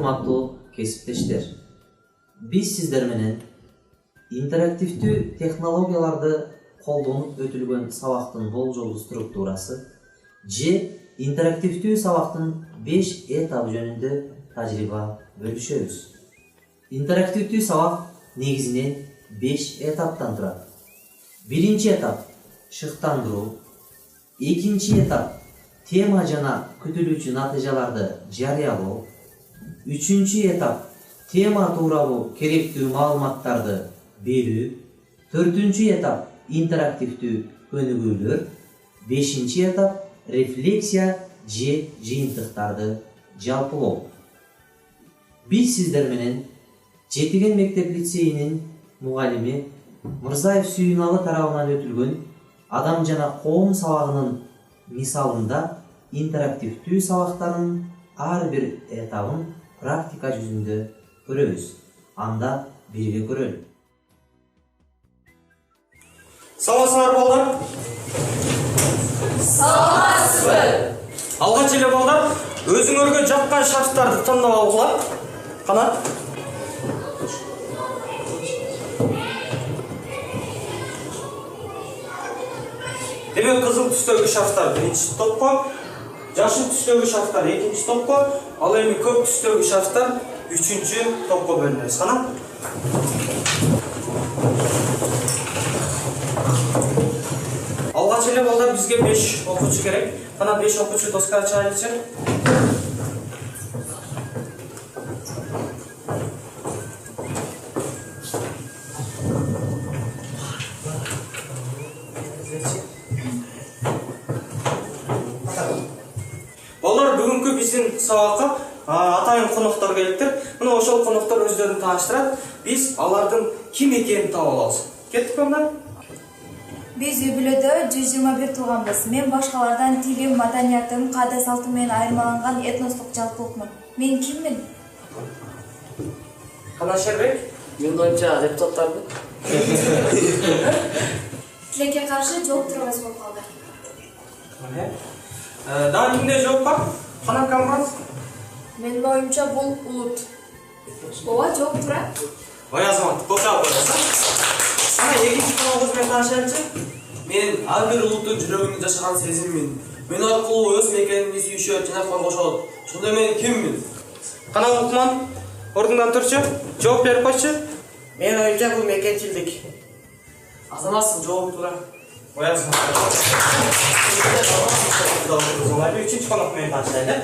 урматтуу кесиптештер. Биз сиздер менен интерактивдүү технологияларды колдонуп өтүлгөн сабактын болжолдуу структурасы же интерактивдүү сабактын 5 этап жөнүндө тажрыйба бөлүшөбүз. Интерактивдүү сабак негизинен 5 этаптан турат. Биринчи этап шыктандыруу, экинчи этап тема жана күтүлүүчү натыйжаларды жарыялоо, үчүнчү этап тема тууралуу керектүү маалыматтарды берүү, төртүнчү этап интерактивдүү көнүгүүлөр, бешинчи этап рефлексия же жыйынтыктарды жалпылоо. Биз сиздер менен Жетиген мектеп лицейинин мугалими Мырзаев Сүйүналы тарабынан өтүлгөн адам жана коом сабагынын мисалында интерактивдүү сабактардын ар бир этабын практика жүзүндө көрөбүз. Анда бирге көрөлү. Саламатсыздар балдар? Саламатсызбы. Алгач эле балдар, өзүңөргө жаккан шарттарды тандап алгыла. Кана? Демек кызыл түстөгү шарфтар биринчи топко, жашыл түстөгү шарфтар экинчи топко, ал эми көк түстөгү шарфтар үчүнчү топко бөлүнөбүз. Кана? Алгач эле балдар бизге 5 окуучу керек. Кана 5 окуучу доскага чыгайлычы. Балдар бүгүнкү биздин сабакка атайын коноктор келиптир. Мына ошол коноктор өздөрүн тааныштырат. Биз алардын ким экенин таап алабыз. Кеттик балдар? Биз үй-бүлөдө 121 тууганбыз. Мен башкалардан тилим, маданиятым, каада салтым менен айырмаланган этностук жалпылыкмын. Мен киммин? Кана Шербек? Мен оюнча депутаттардын. Тилекке каршы жооп турабыз болуп калды. Дагы кимде жооп бар? Кана Камран? Менин оюмча бул улут. Ооба, жооп турат. Ой азамат, колча коесуң. Кана экинчи коногубуз менен таанышайлычы. Мен ар бир улуттун жүрөгүндө жашаган сезиммин. Мен аркылуу өз мекенimди сүйүшөт жана коргошот. Ошондо мен киммин? Кана Лукман, ордуңдан турчу, жооп берип койчу. Мен оюнча бул мекенчилдик. Азаматсың, жооп тура. Ой азамат. Үчүнчү конок менен таанышайлы.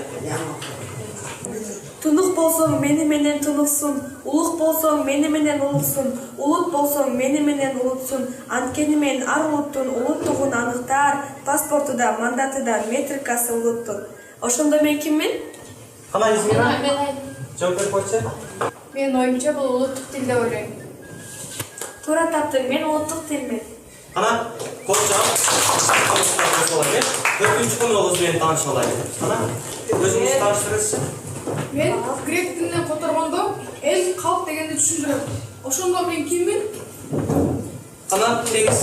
Тунук болсоң мени менен тунуксун, улук болсоң мени менен улуксун, улут болсоң мени менен улутсун. Анткени мен ар улуттун улуттугун аныктаар, паспорту да, мандаты да, метрикасы улуттун. Ошондо мен киммин? Кана Измира? Жооп берип койчу. Мен оюмча бул улуттук тилде ойлойм. Туура таптың, мен улуттук тилмин. Кана Колча. Төртүнчү коногубуз менен таанышып алайлы. Кана өзүңүз тааныштырыңызчы. Мен грек тилинен которгондо эл, калк дегенди түшүндүрөм. Ошондо мен киммин? Кана Тегиз.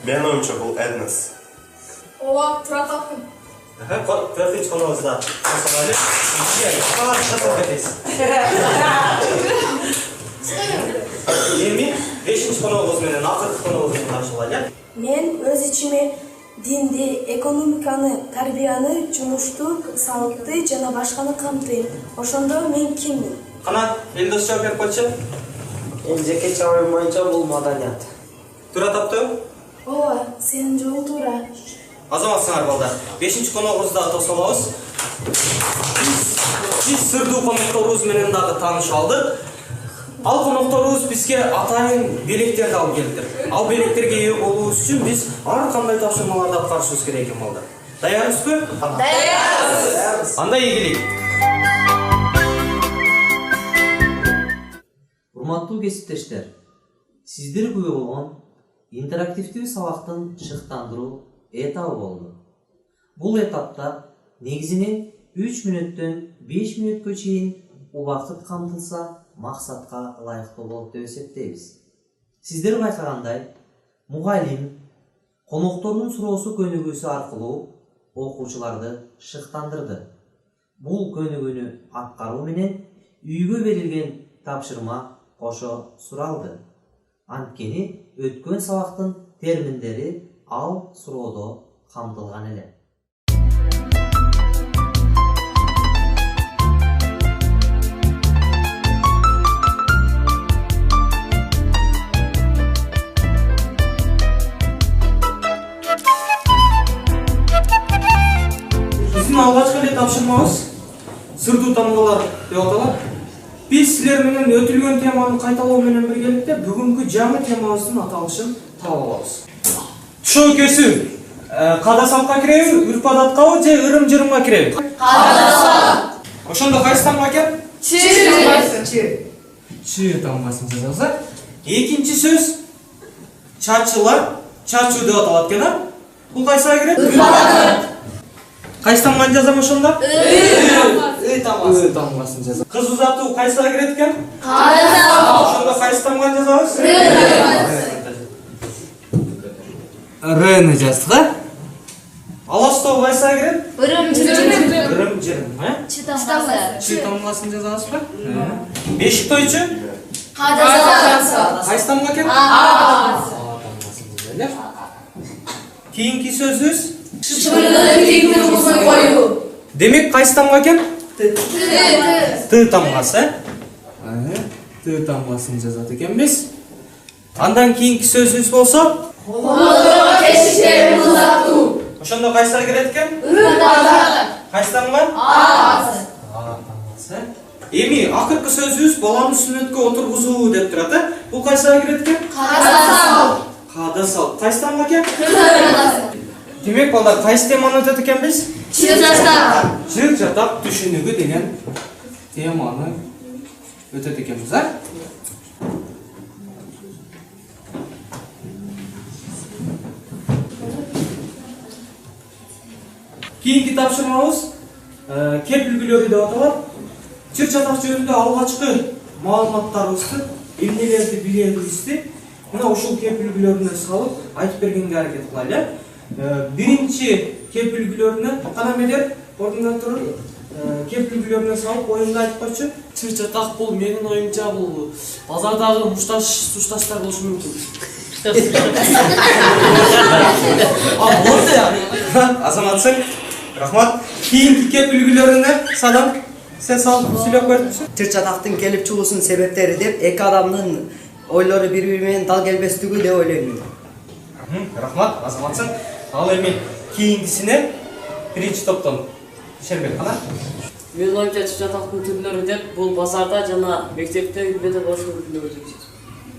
Мен оюмча бул этнос. Ооба, туура таптым. Төртүнчү коногубузда таанышып алайлы. Эми бешинчи коногубуз менен акыркы коногубуз менен таанышып алайлы. Мен өз ичиме динди, экономиканы, тарбияны, жумушту, салыкты жана башканы камтыйм. Ошондо мен киммин? Кана Элдос жооп берип койчу. Жеке чабым боюнча бул маданият. Туура таптым. Ооба, сенин жолуң туура. Азаматсыңар балдар. Бешинчи коногубузда тосолобуз. Биз сырдуу конокторубуз менен дагы таанышып алдык. Ал конокторубуз бизге атайын белектерди алып келиптир. Ал белектерге ээ болуубуз үчүн биз ар кандай тапшырмаларды аткарышыбыз керек экен балдар. Даярсызбы? Даярбыз. Анда ийгилик. Урматтуу кесиптештер, сиздер күбө болгон интерактивдүү сабактын шыктандыруу этабы болду. Бул этапта негизинен 3 мүнөттөн 5 мүнөткө чейин убакыт камтылса максатка ылайыктуу болот деп эсептейбиз. Сиздер байкагандай, мугалим коноктордун суроосу көнүгүүсү аркылуу окуучуларды шыктандырды. Бул көнүгүүнү аткаруу менен үйгө берилген тапшырма кошо суралды. Анткени өткөн сабактын терминдери ал суроодо камтылган эле. Биздин алгачкы эле тапшырмабыз сырдуу тамгалар деп аталат. Биз силер менен өтүлгөн теманы кайталоо менен биргеликте бүгүнкү жаңы темабыздын аталышын таап алабыз. Тушоо кесүү. Кадасалга киреби, үрп адаттабы же ырым-жырымга киреби? Кадасал. Ошондо кайсы тамга экен? Чы тамгасын жазабыз. Экинчи сөз чачылар, чачуу деп аталат экен, а? Бул кайсыга кирет? Үрп адат. Кайсы тамганы жазам ошондо? Тамгасын жазам. Кыз узатуу кайсыга кирет экен? Кадасал. Ошондо кайсы тамганы жазабыз? Рны жаздык, а? Аластоо кайсыга кирет? Ырым-жырым, Чы тамгасын жазабызбы? Бешик тойчу? Кадасал. Кайсы тамга экен? Тамгасын жазайлы. Кийинки сөзүбүз демек кайсы тамга экен? Т тамгасы. Т тамгасын жазат экенбиз. Андан кийинки сөзүбүз болсо ошондо кайсыга кирет экен? Кайсы тамга? Тамгасы. Эми акыркы сөзүбүз баланы сүннөткө отургузуу деп турат, а? Бул кайсыга кирет экен? Кадасал. Кайсы тамга экен? Демек балдар кайсы теманы өтөт экенбиз? Чыр жатак түшүнүгү деген теманы өтөт экенбиз, а? Кийинки тапшырмабыз кеп үлгүлөрү деп аталат. Чыр жатак жөнүндө алгачкы маалыматтарыбызды, эмнелерди билебизди мына ушул кеп үлгүлөрүнө салып айтып бергенге аракет кылайлы. Биринчи кеп үлгүлөрүнө канамедер ордунда туруп кеп үлгүлөрүнө салып оюнду айтып койчу. Чыр жатак бул менин оюмча бул базардагы мушташтар болушу мүмкүн. Болду я. Азаматсың. Рахмат. Кийинки кеп үлгүлөрүнө садам сен салып сүйлөп көрсүңүз. Чыр жатактын келип чыгуусунун себептери деп эки адамдын ойлору бири-бири менен дал келбестиги деп ойлойм. Рахмат, азаматсың. Ал эми кийинкисине биринчи топтон Шербек кана. Менин оюмча чыр жатактын түрлөрү деп бул базарда жана мектепте үйрөтө болушу мүмкүн.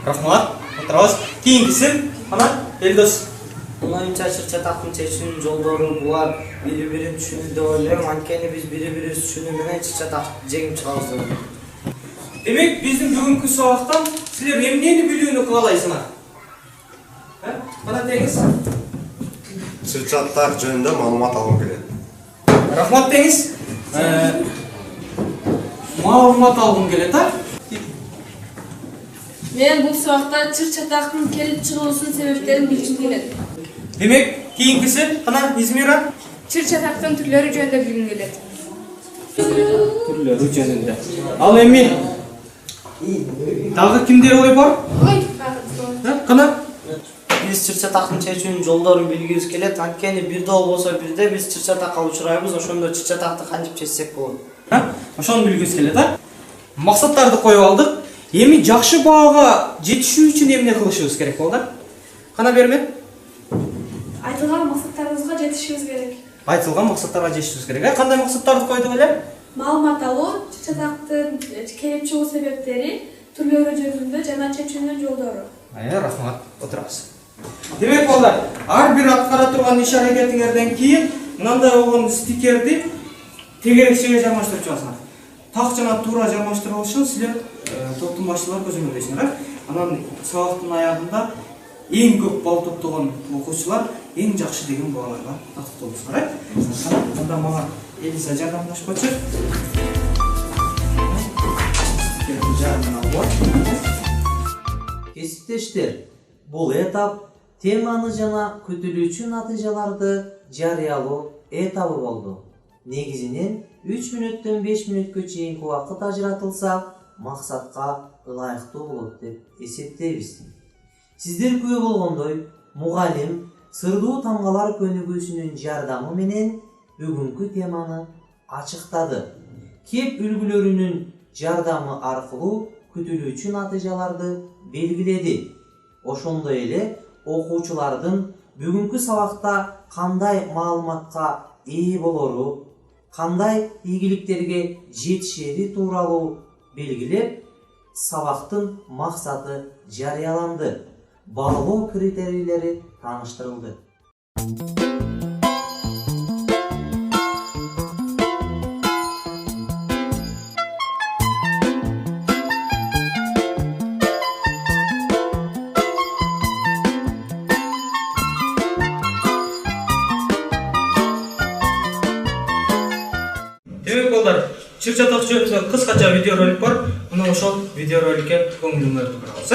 Рахмат. Отурабыз. Кийинкисин кана Элдос. Менин оюмча чыр жатактын чечүүнүн жолдору булар бири-бирин түшүнүү деп ойлойм. Анткени биз бири-бирибиз түшүнүү менен чыр жатак жеңип чыгабыз деп ойлойм. Демек биздин бүгүнкү сабактан силер эмнени билүүнү каалайсыңар? Кана деңиз. Чыр жатак жөнүндө маалымат алгым келет. Рахмат деңиз. Маалымат алгым келет, а? Мен бул сабакта чыр жатактын келип чыгуусунун себептерин билгим келет. Демек, кийинкиси кана Измира. Чыр жатактын түрлөрү жөнүндө билгим келет. Түрлөрү жөнүндө. Ал эми дагы кимдер ой бар? Кана? Биз чыр жатактын чечүүнүн жолдорун билгибиз келет. Анткени бирде болбосо бирде биз чыр жатакка учурайбыз. Ошондо чыр жатакты кантип чечсек болот? Ошону билгибиз келет, а? Максаттарды коюп алдык. Эми жакшы баага жетишүү үчүн эмне кылышыбыз керек балдар? Кана Бермет? Айтылган максаттарыбызга жетишибиз керек. Айтылган максаттарга жетишибиз керек. Кандай максаттарды койдук эле? Маалымат алуу, чыр жатактын келип чыгуу себептери, түрлөрү жөнүндө жана чечүүнүн жолдору. Рахмат. Отурабыз. Демек балдар, ар бир аткара турган иш аракетиңерден кийин мындай болгон стикерди тегерекчеге жармаштырып чыгасыңар. Так жана туура жармаштыруу үчүн силер топтун башчылары көзөмөлдөйсүңөр. Анан сабактын аягында эң көп балл топтогон окуучулар эң жакшы деген бааларга тактоолусуңар. Анда мага Элиза жардамдашып койчу. Кесиптештер, бул этап теманы жана күтүлүүчү натыйжаларды жарыялоо этабы болду. негизинен 3 мүнөттөн 5 мүнөткө чейинки убакыт ажыратылса, максатка ылайыктуу болот деп эсептейбиз. Сиздер күбө болгондой, мугалим сырдуу тамгалар көнүгүүсүнүн жардамы менен бүгүнкү теманы ачыктады. Кеп үлгүлөрүнүн жардамы аркылуу күтүлүүчү натыйжаларды белгиледи. Ошондой эле окуучулардын бүгүнкү сабакта кандай маалыматка ээ болору, кандай ийгиликтерге жетишери тууралуу белгилеп, сабактын максаты жарыяланды. Баалоо критерийлери тааныштырылды. Демек балдар, чыр-чатак жөнүндө кыскача видеоролик бар. Мына ошол видеороликке көңүлүңөрдү бурабыз.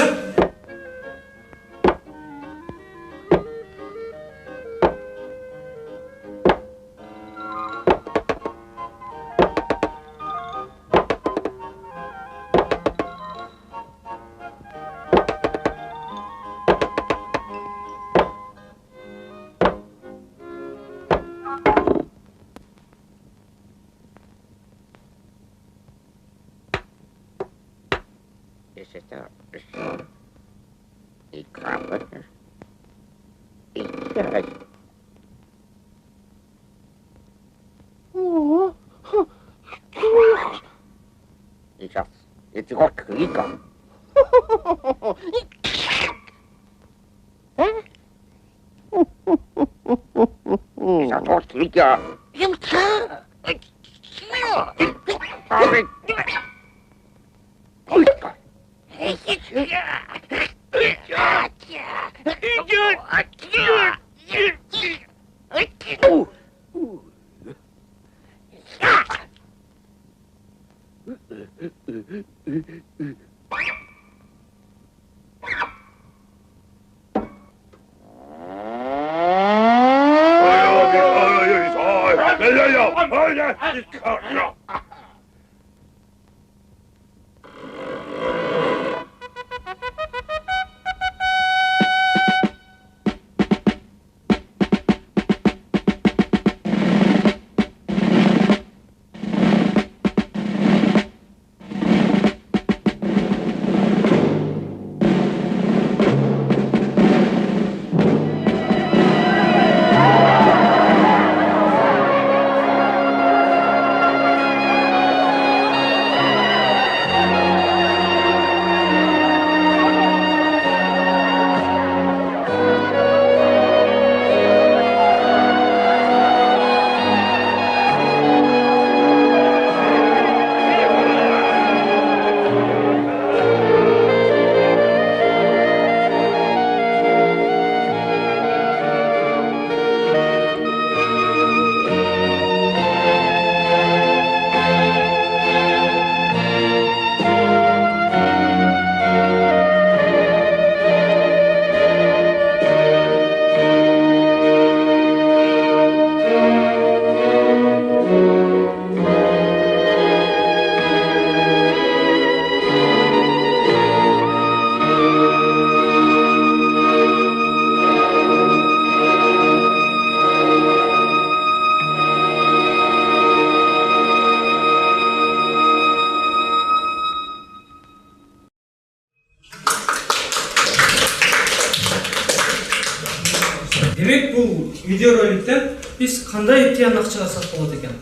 Демек бул видеороликтен биз кандай тыянак чыгарсак болот экен?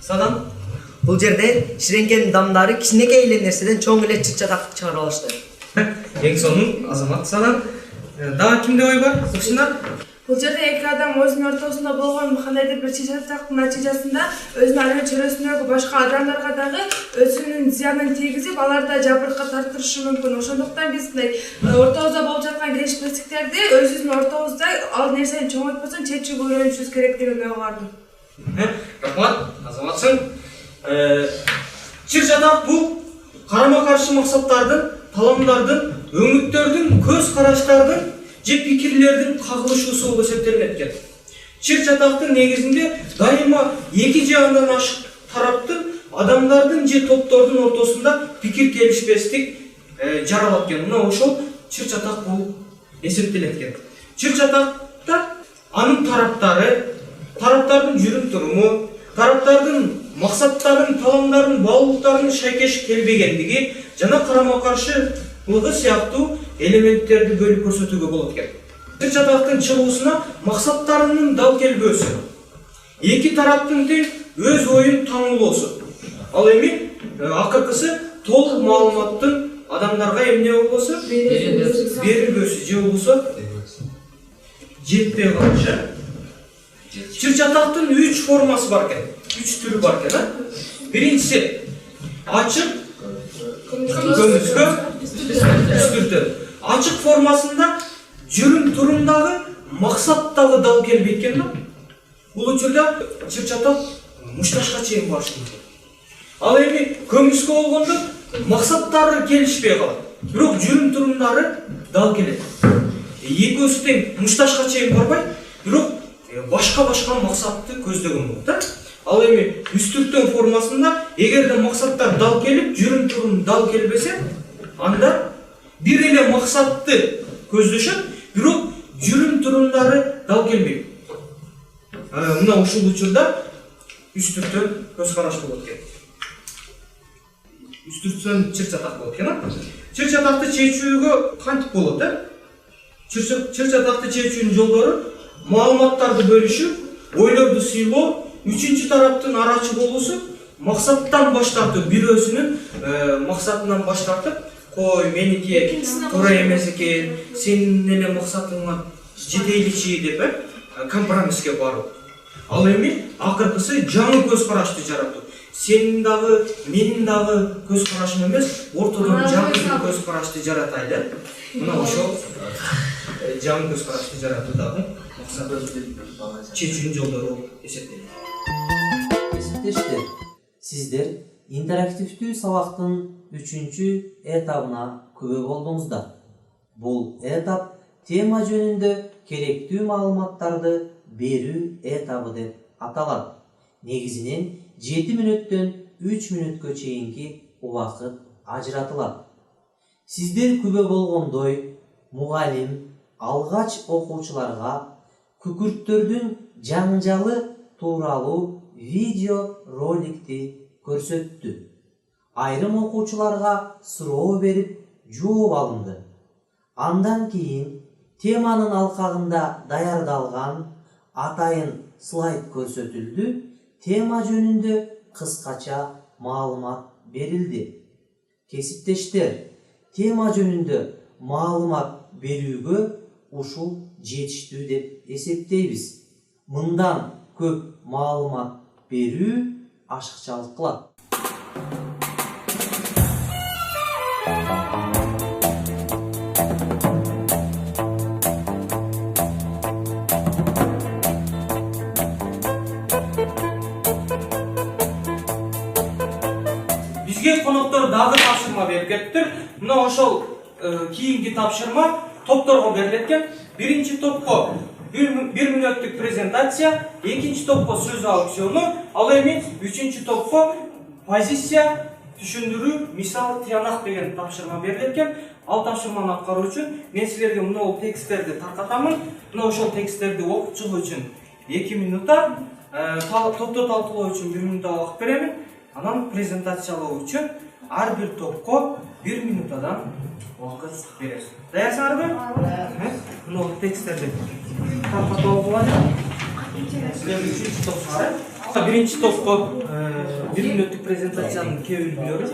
Садан? Бул жерде ширенкенин дамдары кичинекей эле нерседен чоң эле чыр-чатак чыгара алышты. Эң сонун Азамат Садан. Дагы кимде ой бар? Кушунар? Бул жерде эки адам өзүнүн ортосунда болгон кандайдыр бир чыр-чатактын натыйжасында өзүнүн ары чөйрөсүндөгү башка адамдарга дагы өзүнүн зыянын тийгизип, аларды жабыркап тартырышы мүмкүн. Ошондуктан биз ортобузда болуп жаткан келишпестиктерди өзүбүздүн ортобузда ал нерсени чоңойтпостон чечүүгө үйрөнүшүбүз керек деген ой бардым. Рахмат, Азаматсың. Чыр-чатак бул карама-каршы максаттардын, таламдардын, өңүттөрдүн, көз караштардын же пикирлердин кагылышуусу болуп эсептелинет экен. чыр чатактын негизинде дайыма эки жагынан ашык тараптын адамдардын же топтордун ортосунда пикир келишпестик жаралат экен. Мына ошол чыр чатак болуп эсептелет экен. Чыр чатакта анын тараптардын жүрүм туруму, тараптардын максаттарын, талабдарын, баалуулуктарын шайкеш келбегендиги жана карама-каршылыгы сыяктуу элементтерди бөлүп көрсөтүүгө болот экен. Чыр чатактын чыгуусуна максаттарынын дал келбөөсү, эки тараптын тең өз оюн таңуулоосу. Ал эми акыркысы толук маалыматтын адамдарга эмне болбосо берилбөөсү же болбосо жетпей калышы. Чыр чатактын 3 формасы бар экен, 3 түрү бар экен. Биринчиси ачык көмүскө үстүртө. Ачык формасында жүрүм турумдагы максат дагы дал келбейт экен да. Бул учурда чыр чатак мушташка чейин барышы мүмкүн. Ал эми көмүскө болгондо максаттары келишпей калат. Бирок жүрүм турумдары дал келет. Экөөсү тең мушташка чейин барбай, бирок башка максатты көздөгөн болот да. Ал эми үстүртөн формасында эгерде максаттар дал келип, жүрүм турум дал келбесе, анда бир эле максатты көздөшөт, бирок жүрүм турумдары дал келбейт. Мына ушул учурда үстүртөн көз караш болот экен. Үстүртөн чыр чатак болот экен. Чыр чатакты чечүүгө кантип болот да? Чыр чатакты чечүүнүн жолдору маалыматтарды бөлүшүү, ойлорду сыйлоо, үчүнчү тараптын арачы болуусу, максаттан баш тартуу, бирөөсүнүн максатынан баш тартып, кой меники туура эмес экен, сенин эле максатыңа жетейличи деп компромисске баруу. Ал эми акыркысы жаңы көз карашты жаратуу. Сенин дагы, менин дагы көз карашым эмес, ортодон жаңы көз карашты жаратайлы. Мына ошол жаңы көз карашты жаратуу дагы чечүүнүн жолдору болуп эсептелет. Кесиптештер, сиздер интерактивдүү сабактын 3-чү этабына күбө болдуңуздар. Бул этап тема жөнүндө керектүү маалыматтарды берүү этабы деп аталат. Негизинен 7 мүнөттөн 3 мүнөткө чейинки убакыт ажыратылат. Сиздер күбө болгондой, мугалим алгач окуучуларга күкүрттөрдүн жаңжалы тууралуу видео роликти көрсөттү. Айрым окуучуларга суроо берип жооп алынды. Андан кийин теманын алкагында даярдалган атайын слайд көрсөтүлдү. Тема жөнүндө кыскача маалымат берилди. Кесиптештер, тема жөнүндө маалымат берүүгө ушул жетиштүү деп эсептейбиз. Мындан көп маалымат берүү ашыкчалык кылат. Бизге коноктор дагы тапшырма берип кетиптир. Мына ошол кийинки тапшырма топторго берилет экен. Биринчи топко 1 мүнөттүк презентация, экинчи топко сөз аукциону, ал эми үчүнчү топко позиция түшүндүрүү, мисал, тыянак деген тапшырма берилет экен. Ал тапшырманы аткаруу үчүн мен силерге мына тексттерди таркатамын. Мына ошол тексттерди окуп чыгуу үчүн 2 минутта, топто талкуулоо үчүн 1 минутта убакыт беремин. Анан презентациялоо үчүн ар бир топко 1 минутадан убакыт беребиз. Даярсыңарбы? Мына тексттерди таркатууга болот. Силер үчүнчү топсуңар. Биринчи топко 1 мүнөттүк презентациянын кээ үлгүлөрү.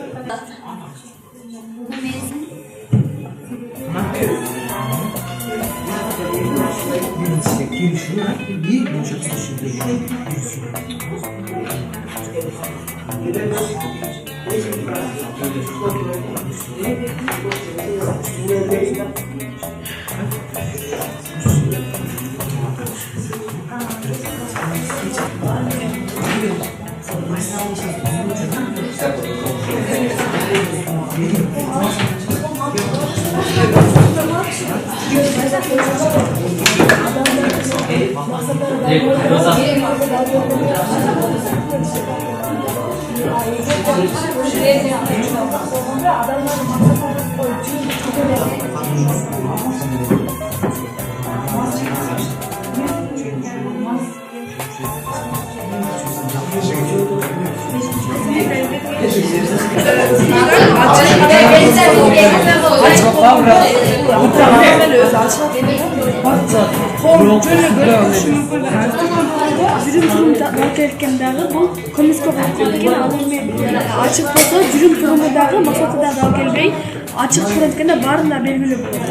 Komisyonda açık olsa жүрүм турумundагы максаты да дал келбей, ачык көрөткөндө баарына белгилүү болот.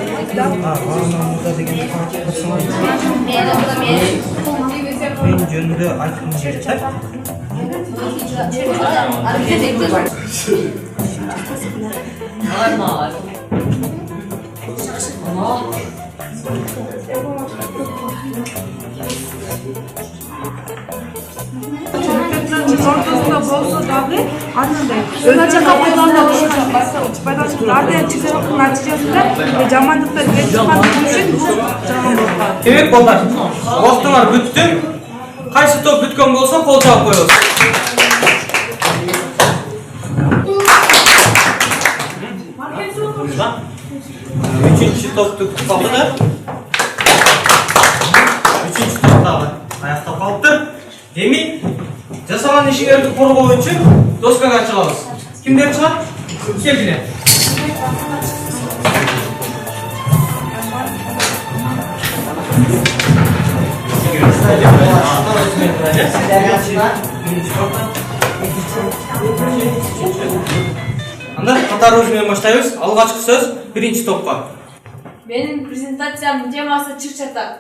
Мен жөнүндө айткым келет. ортосунда болсо дагы анандай өзүнчө кабылданда пайдалануулардын чыгаруунун натыйжасында жамандыктар келип чыккан үчүн бул жаман болот. Демек балдар, убактыңар бүттү. Кайсы топ бүткөн болсо кол жаап коебуз. Үчүнчү топту калды да. Үчүнчү топ дагы аяктап калыптыр. Демек жасаган ишиңерди коргоо үчүн доскага чыгабыз. Кимдер чыгат? Келгиле. Анда катарыбыз менен баштайбыз. Алгачкы сөз биринчи топко. Менин презентациямдын темасы чыр-чатак.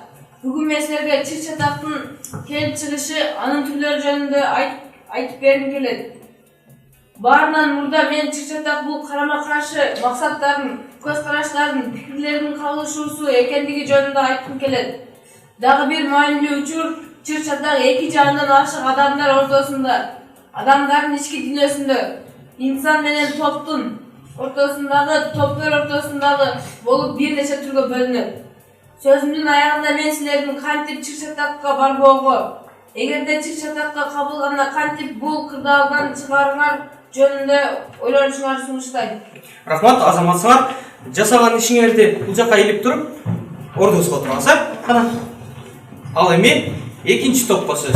Бүгүн мен силерге чыр-чатактын келип чыгышы, анын түрлөрү жөнүндө айтып бергим келет. Баарынан мурда мен чыр-чатак бул карама-каршы максаттардын, көз караштардын, пикирлердин кабылышуусу экендиги жөнүндө айткым келет. Дагы бир маанилүү учур, чыр-чатак эки жаандан ашык адамдар ортосунда, адамдардын ички дүйнөсүндө, инсан менен топтун ортосундагы, топтор ортосундагы болуп бир нече түргө бөлүнөт. Сөзүмдүн аягында мен силердин кантип чыр-чатакка барбоого, эгерде чыр-чатакка кабылганда кантип бул кырдаалдан чыгарыңар жөнүндө ойлонушуңарды сунуштайм. Рахмат, азаматсыңар. Жасаган ишиңерди бул жака илип туруп, ордуңузга отуруңуз, кана. Ал эми экинчи топко сөз.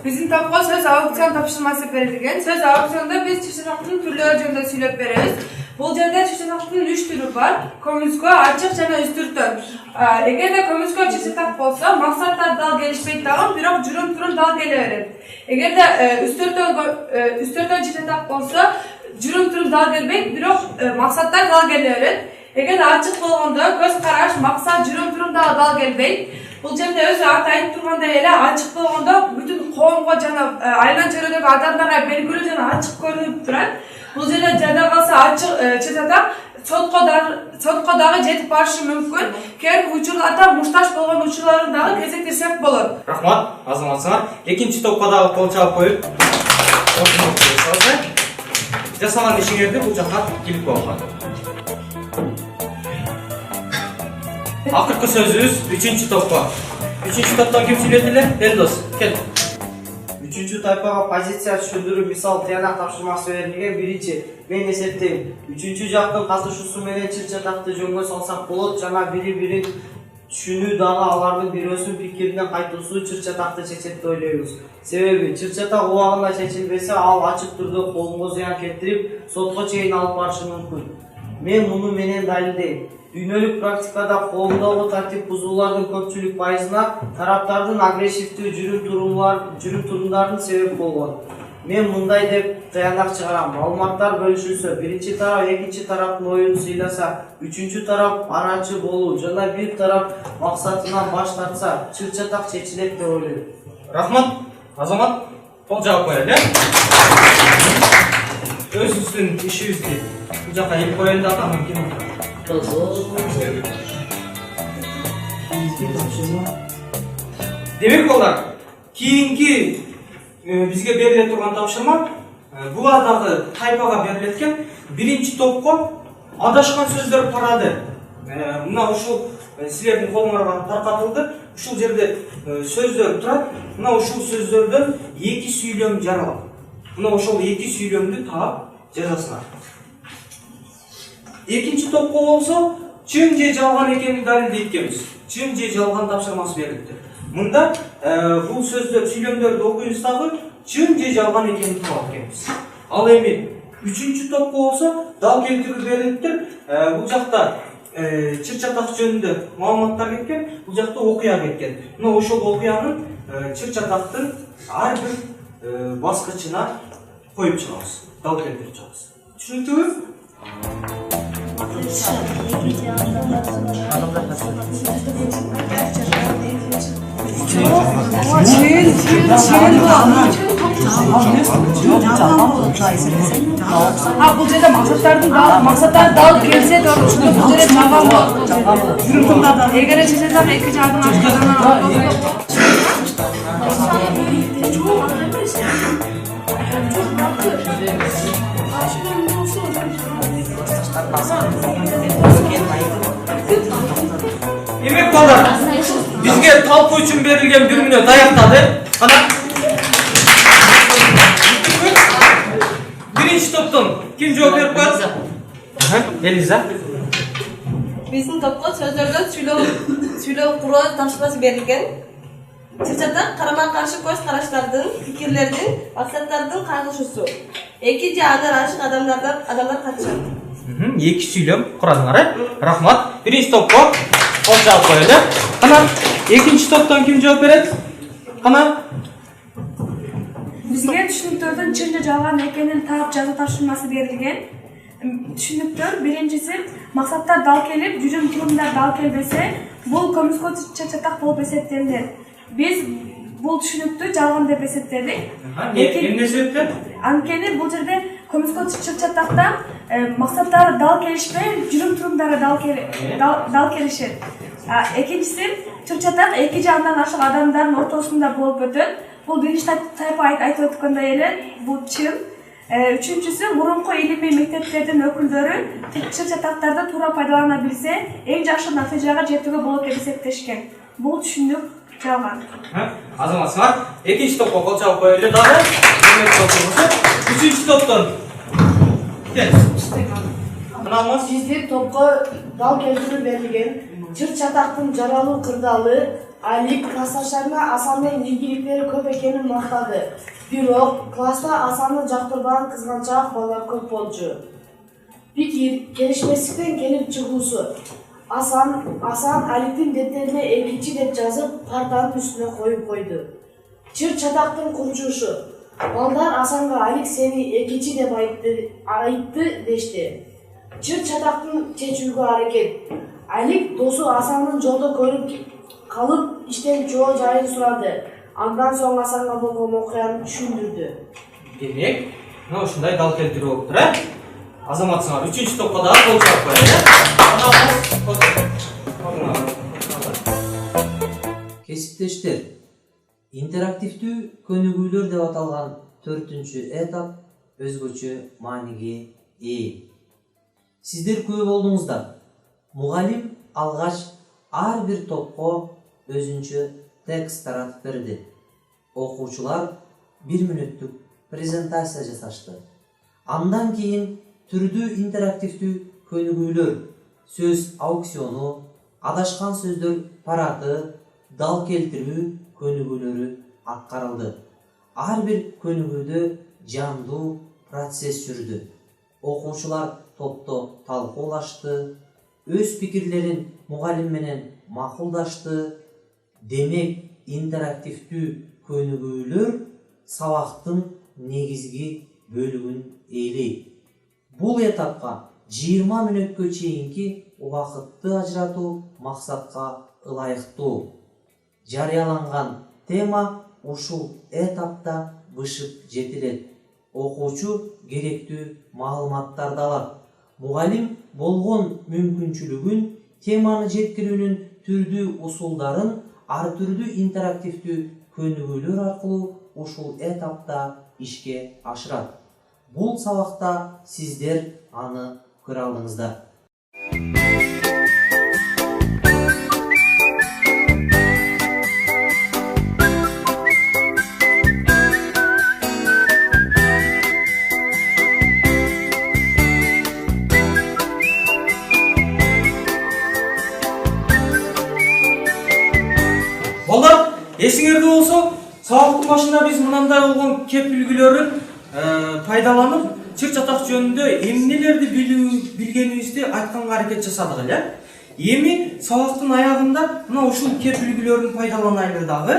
Биздин топко сөз аукцион тапшырмасы берилген. Сөз аукциондо биз чыр-чатактын түрлөрү жөнүндө сүйлөп беребиз. Бул жерде чыр-чатактын 3 түрү бар: көмүскө, ачык жана үстүртөн. Эгерде көмүскө чыр-чатак болсо, максаттар дал келишпейт дагы, бирок жүрүм-турум дал келе берет. Эгерде үстүртөн чыр-чатак болсо, жүрүм-турум дал келбейт, бирок максаттар дал келе берет. Эгерде ачык болгондо көз караш, максат, жүрүм-турум дагы дал келбейт. Бул жерде өзү аты айтып тургандай эле ачык болгондо бүтүн коомго жана айнан чөйрөдөгү адамдарга белгилүү жана ачык көрүнүп турат. Бул жерде жада калса ачык чыр-чатак сотко дагы жетип барышы мүмкүн. Кээ учурларда мушташ болгон учурларын дагы кезектирсек болот. Рахмат, азаматсыңар. Экинчи топко дагы кол чаап коюп, жасаган ишиңерди бул жака илип койгон. Акыркы сөзүбүз үчүнчү топко. Үчүнчү топтон ким сүйлөйт эле? Элдос, кел. Үчүнчү тайпага позиция түшүндүрүү мисал тыянак тапшырмасы берилген. Биринчи, мен эсептейм, үчүнчү жактын катышуусу менен чыр-чатакты жөнгө салсак болот жана бири-бирин түшүнүү дагы алардын бирөөсүнүн пикиринен кайтуусу чыр-чатакты чечет деп ойлойбуз. Себеби чыр-чатак убагында чечилбесе, ал ачык түрдө коомго зыян келтирип, сотко чейин алып барышы мүмкүн. Мен муну менен далилдейм. Дүйнөлүк практикада коомдогу тартип бузуулардын көпчүлүк пайызына тараптардын агрессивдүү жүрүм-турумдардын себеп болгон. Мен мындай деп таянак чыгарам: маалыматтар бөлүшүлсө, биринчи тарап экинчи тараптын оюн сыйласа, үчүнчү тарап арачы болуу жана бир тарап максатынан баш тартса, чыр-чатак чечилет деп ойлойм. Рахмат, азамат, кол жаап коелу. Өзүбүздүн ишибизди бул жака илип коелу да, анан ким? Демек балдар, кийинки бизге бериле турган тапшырма булар дагы тайпага берилет экен. Биринчи топко адашкан сөздөр парады. Мына ушул силердин колуңарга таркатылды. Ушул жерде сөздөр турат. Мына ушул сөздөрдөн 2 сүйлөм жаралат. Мына ошол 2 сүйлөмдү таап жазасыңар. Экинчи топко болсо чын же жалган экенин далилдейт экенбиз. Чын же жалган тапшырмасы берилди. Мында бул сөздөр, сүйлөмдөрдү окуйбуз дагы чын же жалган экенин таап экенбиз. Ал эми 3-чү топко болсо дал келтирүү берилиптир. Бул жакта чыр чатак жөнүндө маалыматтар кеткен, бул жакта окуя кеткен. Мына ошол окуянын чыр чатактын ар бир баскычына коюп чыгабыз. Дал келтирип чыгабыз. Түшүнүктүүбү? Бул жерде максаттар дал келсе тоочу бул жерде жалган болот. Эгер чечесем эки жагын аштырганан Демек балдар, бизге талкуу үчүн берилген 1 мүнөт аяктады. Кана биринчи топтон ким жооп берип коет? Элиза. Биздин топко сөздөрдөн сүйлөө куруу тапшырмасы берилген. Чыр-чатак карама каршы көз караштардын, пикирлердин, максаттардын кайгылышуусу. Эки же андан ашык адамдар катышат. 2 сүйлөм курадыңар, рахмат. Биринчи топко кол жаап коелу. Кана экинчи топтон ким жооп берет? Кана Бизге түшүнүктөрдүн чын же жалган экенин таап жазуу тапшырмасы берилген. Түшүнүктөр биринчиси максаттар дал келип, жүрүм турумдар дал келбесе, бул көмүскө чыр-чатак болуп эсептелинет. Биз бул түшүнүктү жалган деп эсептедик. Эмне себептен? Анткени бул жерде көмүскө чыр-чатакта максаттары дал келишпей, жүрүм турумдары дал келишет. Экинчиси чыр-чатак эки же андан ашык адамдардын ортосунда болуп өтөт. Бул биринчи тайпа айтып өткөндөй эле, бул чын. Үчүнчүсү мурунку илимий мектептердин өкүлдөрү чыр-чатактарды туура пайдалана билсе, эң жакшы натыйжага жетүүгө болот деп эсептешкен. Бул түшүнүк жалган. Азаматсыңар, экинчи топко кол чабып коелу дагы. Үчүнчү топтон. Биздин топко дал келтирүү берилген. Чыр-чатактын жаралуу кырдаалы Алик классташтарына Асандын ийгиликтери көп экенин мактады. Бирок класста Асанды жактырбаган кызганчаак балдар көп болчу. Пикир келишпестиктен келип чыгуусу. Асан Аликтин деттерине экинчи деп жазып, партанын үстүнө коюп койду. Чыр-чатактын курчушу. Балдар Асанга Алик сени экинчи деп айтты дешти. Чыр-чатактын чечүүгө аракет. Алик досу Асандын жолдо көрүп калып, иштен жоо жайын сурады. Андан соң Асанга болгон окуяны түшүндүрдү. Демек, мына ушундай дал келтирүү болуп тур, Азаматсыңар, үчүнчү топко дагы кол чабып коелу. Кесиптештер, интерактивдүү көнүгүүлөр деп аталган 4-чү этап өзгөчө мааниге ээ. Сиздер күбө болдуңуздар. Мугалим алгач ар бир топко өзүнчө текст таратып берди. Окуучулар 1 мүнөттүк презентация жасашты. Андан кийин түрдүү интерактивдүү көнүгүүлөр, сөз аукциону, адашкан сөздөр парады, дал келтирүү көнүгүүлөрү аткарылды. Ар бир көнүгүүдө жандуу процесс жүрдү. Окуучулар топто талкуулашты, өз пикирлерин мугалим менен макулдашты. Демек, интерактивдүү көнүгүүлөр сабактын негизги бөлүгүн ээлейт. Бул этапка 20 мүнөткө чейинки убакытты ажыратуу максатка ылайыктуу. Жарыяланган тема ушул этапта бышып жетилет. Окуучу керектүү маалыматтарды алат. Мугалим болгон мүмкүнчүлүгүн, теманы жеткирүүнүн түрдүү усулдарын ар түрдүү интерактивдүү көнүгүүлөр аркылуу ушул этапта ишке ашырат. Бул сабакта сиздер аны көрө алдыңыздар. Эсиңерде болсо, сабактын башында биз мынандай болгон кеп үлгүлөрүн пайдаланып, чыр чатак жөнүндө эмнелерди билгенибизди айтканга аракет жасадык эле. Эми сабактын аягында мына ушул кеп үлгүлөрүн пайдаланайлы дагы,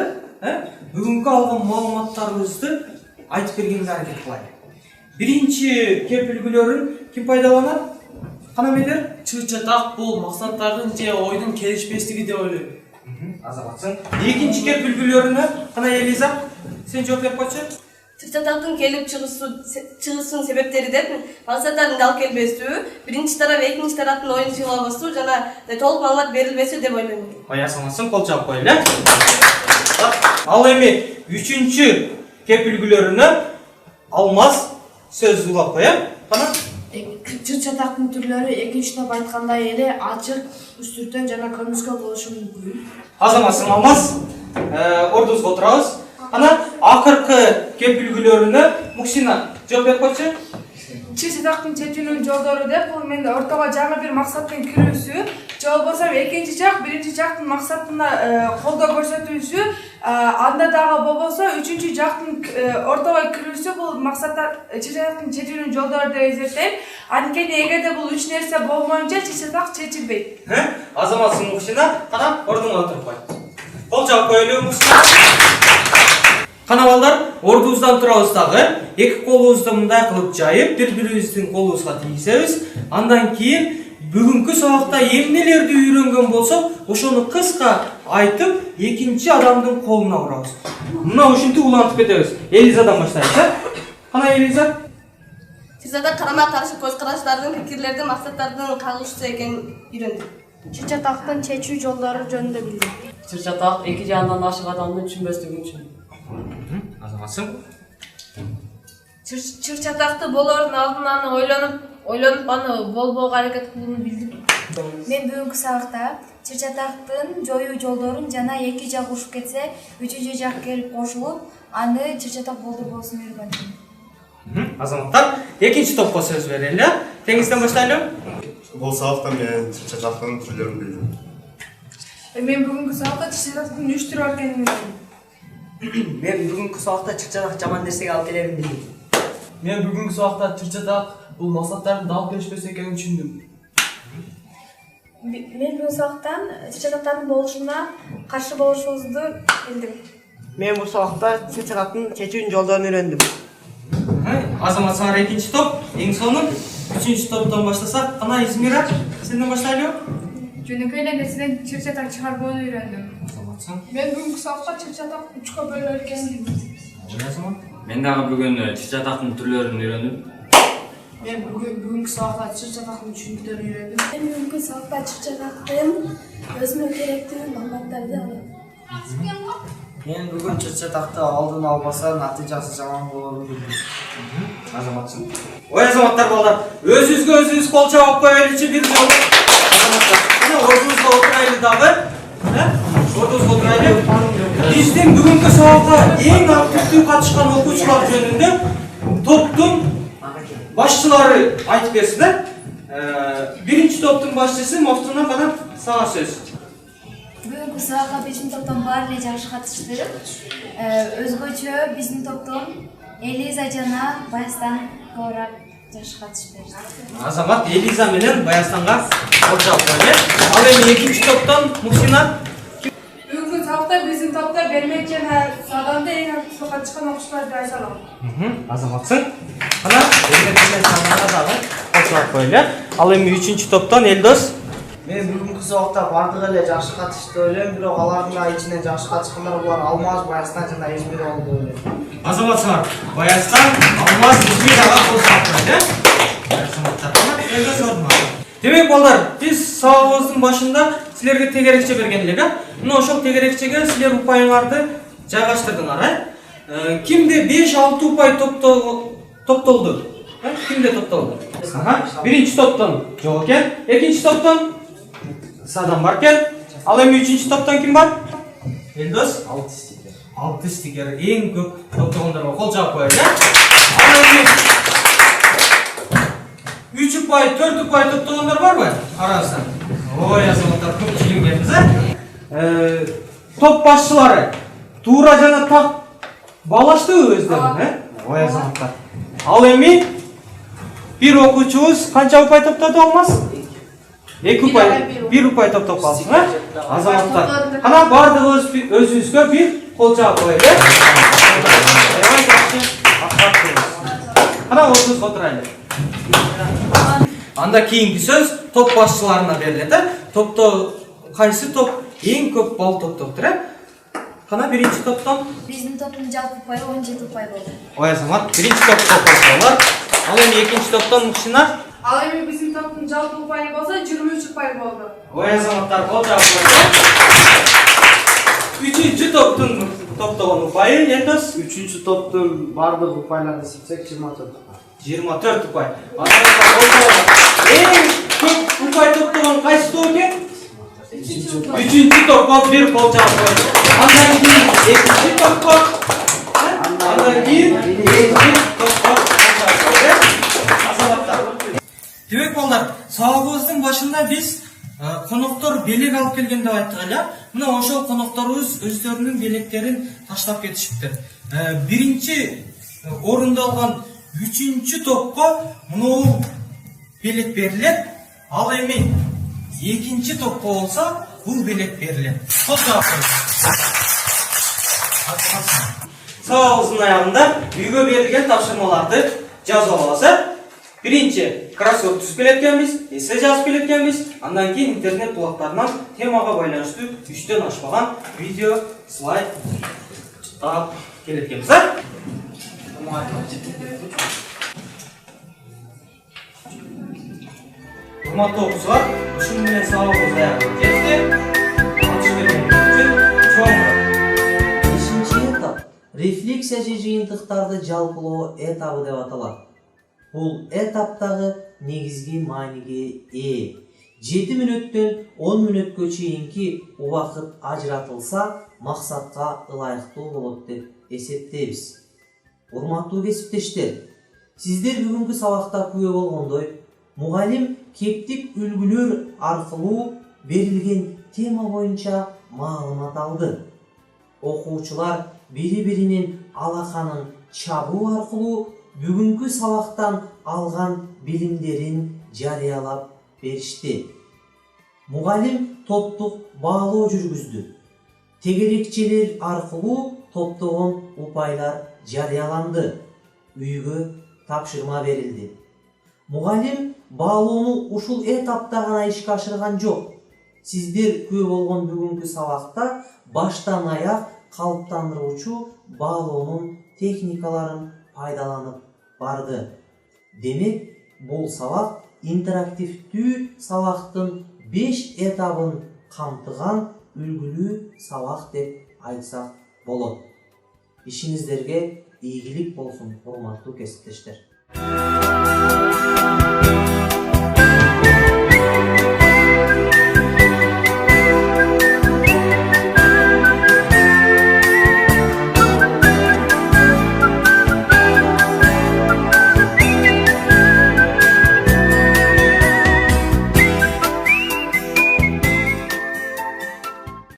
бүгүнкү алган маалыматтарыбызды айтып бергенге аракет кылайлы. Биринчи кеп үлгүлөрүн ким пайдаланат? Канамелер? Чыр чатак бул максаттардын же ойдун келишпестиги деп ойлойм. Азаматсың. Экинчи кеп үлгүлөрүнө кана Элиза, сен жооп берип койчу. Чыр чатактын келип чыгышынын себептери деп максаттардын дал келбесүү, биринчи тарап экинчи тараптын оюн сыйлабасуу жана толук маалымат берилбесүү деп ойлойм. Аясыңасың, кол жаап коелу. Ал эми үчүнчү кеп үлгүлөрүнө Алмаз сөз улап коем. Кана Чыр чатактын түрлөрү экинчи топ айткандай эле ачык, үстүртөн жана көмүскө болушу мүмкүн. Азаматсың Алмаз, ордубузга отурабыз. Ана акыркы кеп үлгүлөрүнө Муксина жооп берип койчу. Чыр чатактын чечүүнүн жолдору деп бул мен ортого жаңы бир максаттын кирүүсү, же болбосо экинчи жак биринчи жактын максатына колдоо көрсөтүүсү, анда дагы болбосо үчүнчү жактын ортого кирүүсү бул максаттар чыр чатактын чечүүнүн жолдору деп эсептейм. Анткени эгерде бул үч нерсе болмоюнча чыр чатак чечилбейт. Азаматсың Муксина, кана ордуңа отуруп кой. Кол жаап коелу Муксина. Кана балдар, ордубуздан турабыз дагы, эки колубузду мындай кылып жайып, бири-бирибиздин колубузга тийгизебиз. Андан кийин бүгүнкү сабакта эмнелерди үйрөнгөн болсок, ошону кыска айтып, экинчи адамдын колуна урабыз. Мына ушинтип улантып кетебиз. Элизадан баштайлы. Кана Элиза? Чыр чатак карама каршы көз караштардын, пикирлердин, максаттардын кагылышчу экенин үйрөндүм. Чыр чатактын чечүү жолдору жөнүндө билдим. Чыр чатак эки жагынан ашык адамдын түшүнбөстүгү үчүн. Азаматсың? Чыр чатакты болордун алдынан ойлонуп аны болбоого аракет кылууну билдим. Мен бүгүнкү сабакта чыр чатактын жоюу жолдорун жана эки жак урушуп кетсе, үчүнчү жак келип кошулуп, аны чыр чатак болдурбоосун үйрөндүм. Азаматтар, экинчи топко сөз берели. Теңизден баштайлы. Бул сабакта мен чыр чатактын түрлөрүн билдим. Мен бүгүнкү сабакта чыр чатактын 3 түрү бар экенин билдим. Мен бүгүнкү сабакта чыр чатак жаман нерсеге алып келерин билдим. Мен бүгүнкү сабакта чыр чатак бул максаттардын дал келишпес экенин түшүндүм. Мен бүгүнкү сабактан чыр чатактардын болушуна каршы болушубузду билдим. Мен бул сабакта чыр чатактын чечүүнүн жолдорун үйрөндүм. Азаматсыңар экинчи топ, эң сонун үчүнчү топтон баштасак, кана Измира, сенден баштайлы. Жөнөкөй эле нерседен чыр чатак чыгарбоону үйрөндүм. Азаматсың. Мен бүгүнкү сабакта чыр чатак 3кө бөлүнөр экенин билдим. Мен дагы бүгүн чыр чатактын түрлөрүн үйрөндүм. Мен бүгүнкү сабакта чыр чатактын түшүнүктөрүн үйрөндүм. Мен бүгүнкү сабакта чыр чатактын өзүмө керектүү маалыматтарды алдым. Мен бүгүн чыр чатакты алдын албаса натыйжасы жаман болорун билдим. Азаматсың. Ой азаматтар балдар, өзүбүзгө өзүбүз кол чабып коелучу бир жолу. Азаматтар, мына ордубузга отурайлы дагы. Ордубузга отурайлы. Биздин бүгүнкү сабакка эң активдүү катышкан окуучулар жөнүндө топтун башчылары айтып берсиндер. Биринчи топтун башчысы Мофтуна, кана сага сөз. Бүгүнкү сабакка биздин топтон баары эле жакшы катышты. Өзгөчө биздин топтон Элиза жана Баястан көбүрөөк жакшы катышып берди. Азамат Элиза менен Баястанга кол жаап коелу. Ал эми экинчи топтон Муксина. Бүгүнкү сабакта биздин топто Бермек жана Саданды эң активдүү катышкан окуучуларды айта алам. Азаматсың. Кана Бермек менен Саданга дагы кол жаап коелу. Ал эми үчүнчү топтон Элдос. Мен бүгүнкү сабакта бардыгы эле жакшы катышты деп ойлойм, бирок алардын ичинен жакшы катышкандар булар Алмаз, Баястан жана Измир болду деп ойлойм. Азаматсыңар, Баястан, Алмаз, Измирага кол жаап коелу. Азаматтар. Демек балдар, биз сабагыбыздын башында силерге тегерекче берген элек, мына ошол тегерекчеге силер упайыңарды жайгаштырдыңар, Кимде 5-6 упай топтолду? Кимде топтолду? Биринчи топтон Жоокен, экинчи топтон Садан бар экен. Ал эми үчүнчү топтон ким бар? Элдос. 6 стикер. Эң көп топтогондорго кол жаап коелу. Ал эми 3 упай, 4 упай топтогондор барбы? Арасынан. Ой, азаматтар көп жиңгенбиз, Топ башчылары. туура жана так баалаштыбы өздөрүн, ой азаматтар. Ал эми бир окуучубуз канча упай топтоду алмаз? 2 упай, 1 упай топтоп калсын, азаматтар. Кана бардыгыбыз өзүбүзгө бир кол жаап коелу. Кана отуз отурайлы. Анда кийинки сөз топ башчыларына берилет. Топто кайсы топ эң көп балл топтоптур? Кана биринчи топтон? Биздин топтун жалпы упайы 17 упай болду. Ой азамат, биринчи топтон болсолар. Ал эми экинчи топтон Мукшина? Ал эми биздин топтун жалпы упайы болсо 23 упай болду. Ой азаматтар, кол жаап коелу. Үчүнчү топтун топтогон упайы Элдос? Үчүнчү топтун бардык упайларды эсептесек 24 упай. 24 упай. Азаматтар, кол жаап. Эң көп упай топтогон кайсы топ экен? Үчүнчү топко бир кол жаап коелу. Андан кийин экинчи топко, андан кийин экинчи топко кол жаап коелу. Азаматтар. Демек балдар, сабагыбыздын башында биз коноктор белек алып келген деп айттык эле. Мына ошол конокторубуз өздөрүнүн белектерин таштап кетишиптир. Биринчи орунду алган 3-чү топко мынау белек берилет. Ал эми экинчи топко болсо бул белек берилет. Кол жаап коелу. Сабагыбыздын аягында үйгө берилген тапшырмаларды жазып алабыз. Биринчи кроссворд түзүп келеткенбиз, эссе жазып келеткенбиз. Андан кийин интернет булактарынан темага байланыштуу 3төн ашпаган видео, слайд тап келеткенбиз. Урматтуу окуучулар, ушуну менен сабагыбыз аягына жетти. Чоң Бешинчи этап рефлексия же жыйынтыктарды жалпылоо этабы деп аталат. Бул этаптагы негизги мааниге ээ. 7 мүнөттөн 10 мүнөткө чейинки убакыт ажыратылса, максатка ылайыктуу болот деп эсептейбиз. Урматтуу кесиптештер, сиздер бүгүнкү сабакта күбө болгондой, мугалим кептик үлгүлөр аркылуу берилген тема боюнча маалымат алды. Окуучулар бири-биринин алаканын чабуу аркылуу бүгүнкү сабактан алган билимдерин жарыялап беришти. Мугалим топтук баалоо жүргүздү. Тегерекчелер аркылуу топтогон упайлар жарыяланды. Үйгө тапшырма берилди. Мугалим баалоону ушул этапта гана ишке ашырган жок. Сиздер күбө болгон бүгүнкү сабакта баштан аяк калыптандыруучу баалоонун техникаларын пайдаланып барды. Демек, бул сабак интерактивдүү сабактын 5 этабын камтыган үлгүлүү сабак деп айтсак болот. Ишиңиздерге ийгилик болсун, урматтуу кесиптештер.